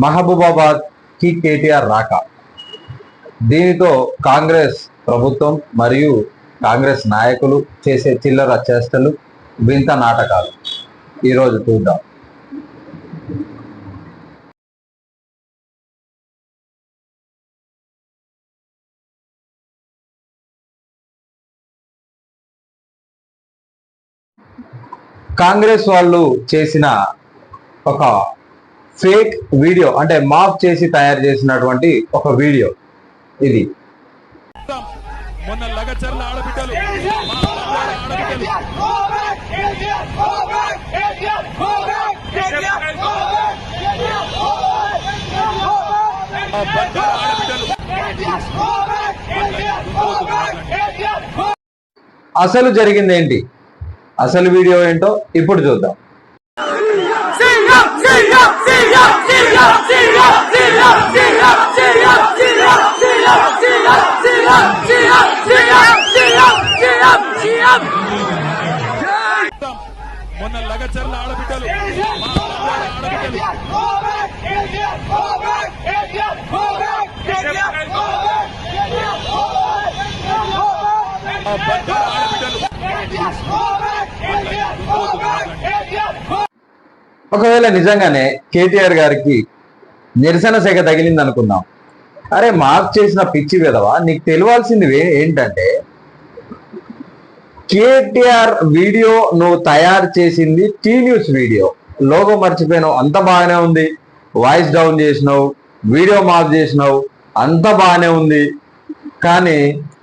మహబూబాబాద్ కి కేటీఆర్ రాక, దీనితో కాంగ్రెస్ ప్రభుత్వం మరియు కాంగ్రెస్ నాయకులు చేసే చిల్లర చేష్టలు, వింత నాటకాలు ఈరోజు చూద్దాం. కాంగ్రెస్ వాళ్ళు చేసిన ఒక ఫేక్ వీడియో, అంటే మాఫ్ చేసి తయారు చేసినటువంటి ఒక వీడియో ఇది. మొన్న లగచర్ల ఆడబిడ్డలు అసలు జరిగింది ఏంటి, అసలు వీడియో ఏంటో ఇప్పుడు చూద్దాం. మొన్న లగచర్ల ఆడబిడ్డలు ఒకవేళ నిజంగానే కేటీఆర్ గారికి నిరసన సెగ తగిలింది అనుకుందాం. అరే మాఫ్ చేసిన పిచ్చి విధవా, నీకు తెలియాల్సింది ఏంటంటే కేటీఆర్ వీడియో నువ్వు తయారు చేసింది టీ న్యూస్ వీడియో. లోగో మర్చిపోయినావు, అంత బాగానే ఉంది. వాయిస్ డౌన్ చేసినావు, వీడియో మాఫ్ చేసినావు, అంత బాగానే ఉంది. కానీ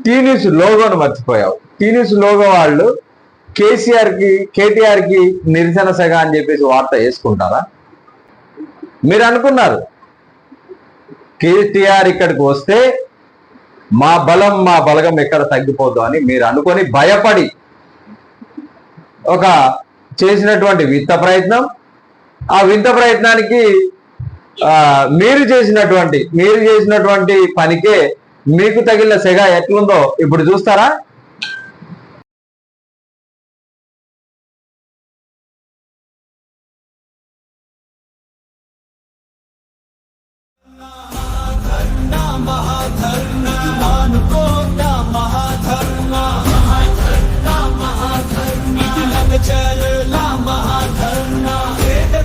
టీ న్యూస్ లోగోను మర్చిపోయావు. టీ న్యూస్ లోగో వాళ్ళు కేటీఆర్ కి నిరసన సెగ అని చెప్పేసి వార్త వేసుకుంటారా? మీరు అనుకున్నారు కేటీఆర్ ఇక్కడికి వస్తే మా బలగం ఎక్కడ తగ్గిపోద్దు అని మీరు అనుకొని భయపడి ఒక చేసినటువంటి వింత ప్రయత్నం. ఆ వింత ప్రయత్నానికి మీరు చేసినటువంటి పనికే మీకు తగిలిన సెగ ఎట్లుందో ఇప్పుడు చూస్తారా?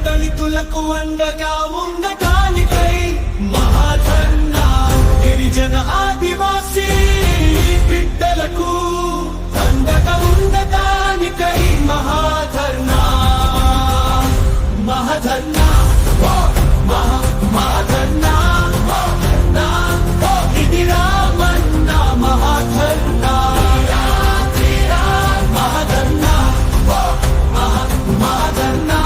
దళితులకు అండగా ఉండటానికై మహాధర్నా, గిరిజన ఆదివాసీ బిడ్డలకు అండగా ఉండటానికై మహాధర్నా, మహాధర్నా, మహాధర్నా, ఇది రామన్న మహాధర్నా, మహాధర్నా, మహాధర్నా, మహాధర్నా.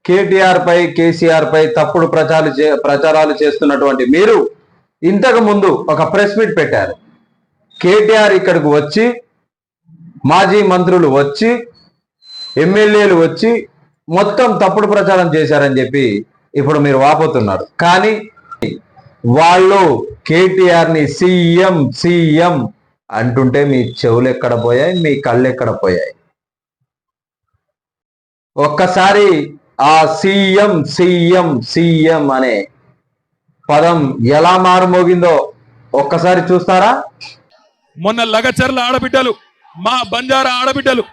కేటీఆర్ పై, కేసీఆర్ పై తప్పుడు ప్రచారాలు చేస్తున్నటువంటి మీరు ఇంతకు ముందు ఒక ప్రెస్ మీట్ పెట్టారు. కేటీఆర్ ఇక్కడికి వచ్చి, మాజీ మంత్రులు వచ్చి, ఎమ్మెల్యేలు వచ్చి మొత్తం తప్పుడు ప్రచారం చేశారని చెప్పి ఇప్పుడు మీరు వాపోతున్నారు. కానీ వాళ్ళు కేటీఆర్ ని సీఎం అంటుంటే మీ చెవులు ఎక్కడ పోయాయి, మీ కళ్ళు ఎక్కడ పోయాయి? ఒక్కసారి ఆ సీఎం అనే పదం ఎలా మారుమోగిందో ఒక్కసారి చూస్తారా? మొన్న లగచర్ల ఆడబిడ్డలు, మా బంజారా ఆడబిడ్డలు,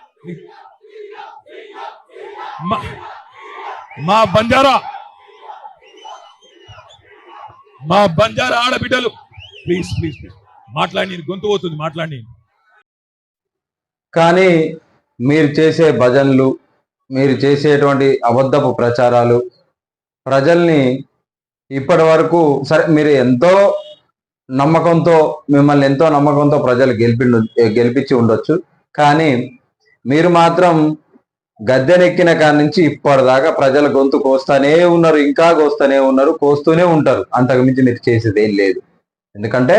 మా బంజారా ఆడబిడ్డలు, ప్లీజ్ మాట్లాడి, గొంతు పోతుంది, మాట్లాడి. కానీ మీరు చేసే భజనలు, మీరు చేసేటువంటి అబద్ధపు ప్రచారాలు ప్రజల్ని ఇప్పటి వరకు, సరే మీరు మిమ్మల్ని ఎంతో నమ్మకంతో ప్రజలు గెలిపించి ఉండొచ్చు. కానీ మీరు మాత్రం గద్దెనెక్కిన కాడి నుంచి ఇప్పటిదాకా ప్రజల గొంతు కోస్తానే ఉన్నారు, ఇంకా కోస్తూనే ఉంటారు. అంతకుమించి మీరు చేసేది ఏం లేదు. ఎందుకంటే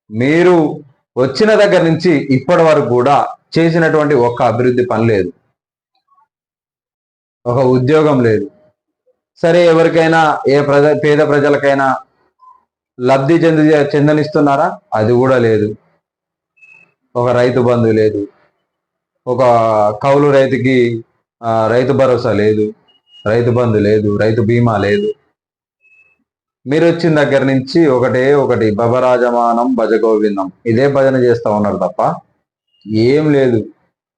మీరు వచ్చిన దగ్గర నుంచి ఇప్పటి వరకు కూడా చేసినటువంటి ఒక్క అభివృద్ధి పని లేదు, ఒక ఉద్యోగం లేదు. సరే, ఎవరికైనా పేద ప్రజలకైనా లబ్ధి చెందనిస్తున్నారా? అది కూడా లేదు. ఒక రైతు బంధు లేదు, ఒక కౌలు రైతుకి రైతు భరోసా లేదు, రైతు బంధు లేదు, రైతు బీమా లేదు. మీరు వచ్చిన దగ్గర నుంచి ఒకటి బబరాజమానం భజగోవిందం ఇదే భజన చేస్తా ఉన్నారు తప్ప ఏం లేదు.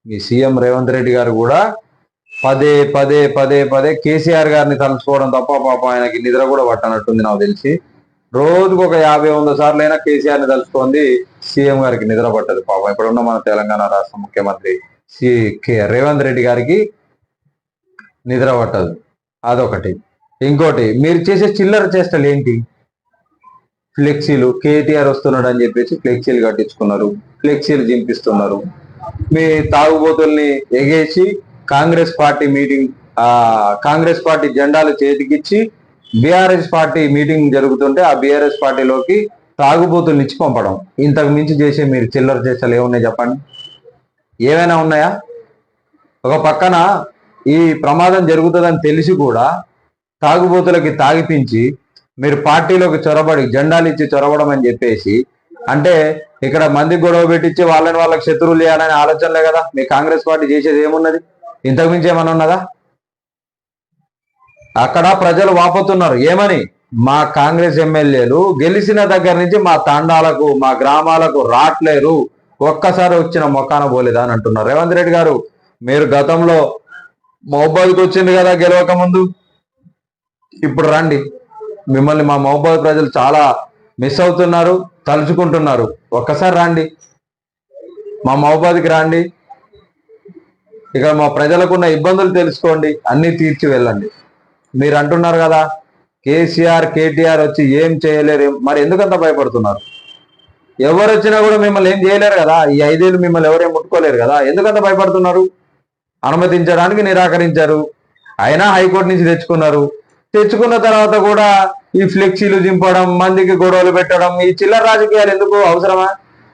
మీ సీఎం రేవంత్ రెడ్డి గారు కూడా పదే పదే పదే పదే కేసీఆర్ గారిని తలుచుకోవడం తప్ప పాప ఆయనకి నిద్ర కూడా పట్టనట్టుంది నాకు తెలిసి. రోజుకు ఒక 50-100 సార్లు అయినా కేసీఆర్ ని తలుచుకుంది సీఎం గారికి నిద్ర పట్టదు పాపం. ఇప్పుడున్న మన తెలంగాణ రాష్ట్ర ముఖ్యమంత్రి రేవంత్ రెడ్డి గారికి నిద్ర పట్టదు. అదొకటి. ఇంకోటి, మీరు చేసే చిల్లర చేష్టలు ఏంటి? ఫ్లెక్సీలు, కేటీఆర్ వస్తున్నాడు అని చెప్పేసి ఫ్లెక్సీలు కట్టించుకున్నారు, ఫ్లెక్సీలు చింపిస్తున్నారు. మీ తాగుబోతుల్ని ఎగేసి కాంగ్రెస్ పార్టీ జెండాలు చేతికిచ్చి బీఆర్ఎస్ పార్టీ మీటింగ్ జరుగుతుంటే ఆ బీఆర్ఎస్ పార్టీలోకి తాగుబోతుల్ని ఇచ్చి పంపడం. ఇంతకు మించి చేసే మీరు చిల్లర చేష్టలు ఏమున్నాయి చెప్పండి? ఏమైనా ఉన్నాయా? ఒక పక్కన ఈ ప్రమాదం జరుగుతుందని తెలిసి కూడా తాగుబోతులకి తాగిపించి మీరు పార్టీలోకి చొరబడి జెండాలు ఇచ్చి చొరబడం అని చెప్పేసి అంటే ఇక్కడ మంది గొడవ పెట్టించి వాళ్ళకి శత్రువులు చేయాలనే ఆలోచనలే కదా మీ కాంగ్రెస్ పార్టీ చేసేది. ఏమున్నది? ఇంతకు మించి ఏమన్నా ఉన్నదా? అక్కడ ప్రజలు వాపోతున్నారు ఏమని? మా కాంగ్రెస్ ఎమ్మెల్యేలు గెలిచిన దగ్గర నుంచి మా తాండాలకు మా గ్రామాలకు రాట్లేరు, ఒక్కసారి వచ్చిన మొక్కాన పోలేదా అని అంటున్నారు. రేవంత్ రెడ్డి గారు, మీరు గతంలో మహబూబాద్కి వచ్చింది కదా గెలవక ముందు, ఇప్పుడు రండి. మిమ్మల్ని మా మహబూబాద్ ప్రజలు చాలా మిస్ అవుతున్నారు, తలుచుకుంటున్నారు. ఒక్కసారి రండి, మా మహబూబాద్కి రండి. ఇక మా ప్రజలకున్న ఇబ్బందులు తెలుసుకోండి, అన్ని తీర్చి వెళ్ళండి. మీరు అంటున్నారు కదా కేసీఆర్ కేటీఆర్ వచ్చి ఏం చేయలేరు, మరి ఎందుకంత భయపడుతున్నారు? ఎవరు వచ్చినా కూడా మిమ్మల్ని ఏం చేయలేరు కదా. ఈ 5 ఏళ్ళు మిమ్మల్ని ఎవరేం ముట్టుకోలేరు కదా. ఎందుకంత భయపడుతున్నారు? అనుమతించడానికి నిరాకరించారు, అయినా హైకోర్టు నుంచి తెచ్చుకున్న తర్వాత కూడా ఈ ఫ్లెక్సీలు చింపడం, మందికి గొడవలు పెట్టడం, ఈ చిల్లర రాజకీయాలు ఎందుకు అవసరమా?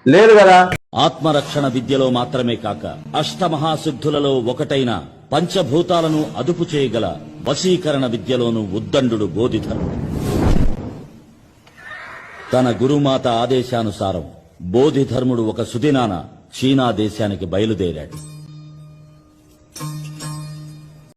లేదు కదా. ఆత్మరక్షణ విద్యలో మాత్రమే కాక అష్టమహాసిద్ధులలో ఒకటైన పంచభూతాలను అదుపు చేయగల వశీకరణ విద్యలోనూ ఉద్దండు బోధిధర్ముడు. తన గురుమాత ఆదేశానుసారం బోధిధర్ముడు ఒక సుదినాన చీనా దేశానికి బయలుదేరాడు.